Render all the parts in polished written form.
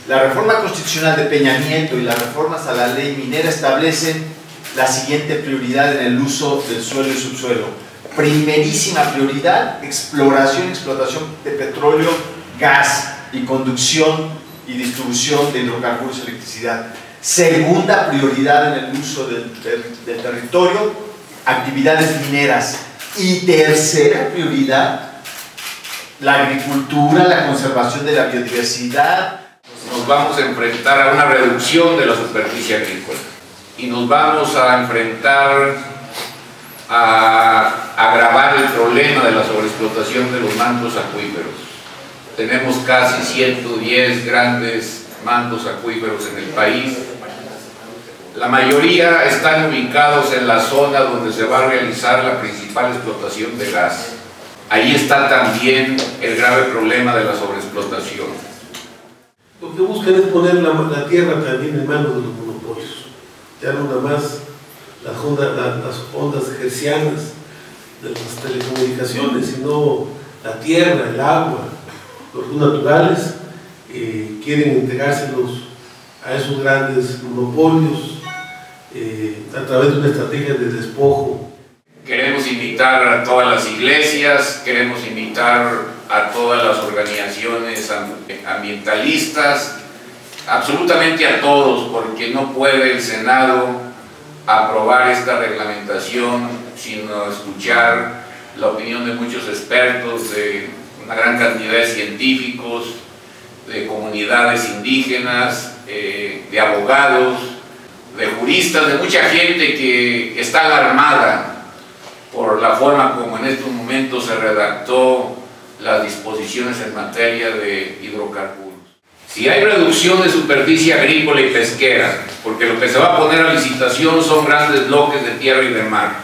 La reforma constitucional de Peña Nieto y las reformas a la ley minera establecen la siguiente prioridad en el uso del suelo y subsuelo. Primerísima prioridad, exploración y explotación de petróleo, gas y conducción y distribución de hidrocarburos y electricidad. Segunda prioridad en el uso del territorio, actividades mineras. Y tercera prioridad, la agricultura, la conservación de la biodiversidad. Nos vamos a enfrentar a una reducción de la superficie agrícola y nos vamos a enfrentar a agravar el problema de la sobreexplotación de los mantos acuíferos. Tenemos casi 110 grandes mantos acuíferos en el país. La mayoría están ubicados en la zona donde se va a realizar la principal explotación de gas. Ahí está también el grave problema de la sobreexplotación. Lo que buscan es poner la tierra también en manos de los monopolios. Ya no nada más las ondas hertzianas de las telecomunicaciones, sino la tierra, el agua, los recursos naturales, quieren entregárselos a esos grandes monopolios a través de una estrategia de despojo. Queremos invitar a todas las iglesias, queremos invitar a todas las organizaciones ambientalistas, absolutamente a todos, porque no puede el Senado aprobar esta reglamentación sino escuchar la opinión de muchos expertos, de una gran cantidad de científicos, de comunidades indígenas, de abogados, de juristas, de mucha gente que está alarmada por la forma como en estos momentos se redactó las disposiciones en materia de hidrocarburos. Si hay reducción de superficie agrícola y pesquera, porque lo que se va a poner a licitación son grandes bloques de tierra y de mar,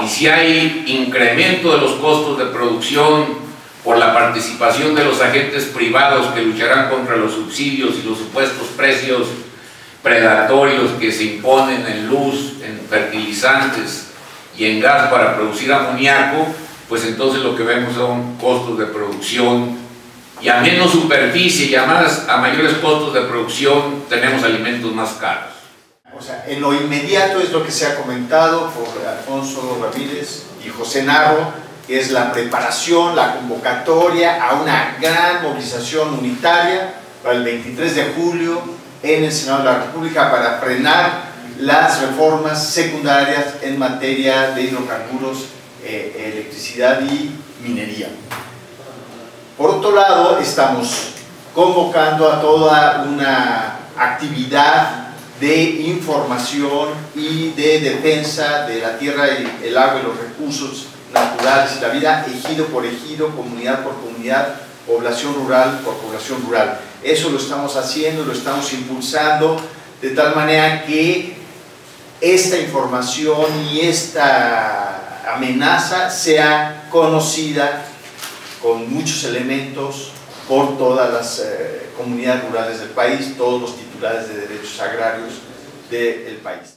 y si hay incremento de los costos de producción por la participación de los agentes privados que lucharán contra los subsidios y los supuestos precios predatorios que se imponen en luz, en fertilizantes y en gas para producir amoníaco, pues entonces lo que vemos son costos de producción, y a menos superficie y a mayores costos de producción tenemos alimentos más caros. O sea, en lo inmediato es lo que se ha comentado por Alfonso Ramírez y José Narro, que es la preparación, la convocatoria a una gran movilización unitaria para el 23 de julio en el Senado de la República para frenar las reformas secundarias en materia de hidrocarburos, electricidad y minería. Por otro lado, estamos convocando a toda una actividad de información y de defensa de la tierra, el agua y los recursos naturales y la vida, ejido por ejido, comunidad por comunidad, población rural por población rural. Eso lo estamos haciendo, lo estamos impulsando de tal manera que esta información y esta amenaza sea conocida con muchos elementos por todas las comunidades rurales del país, todos los titulares de derechos agrarios del país.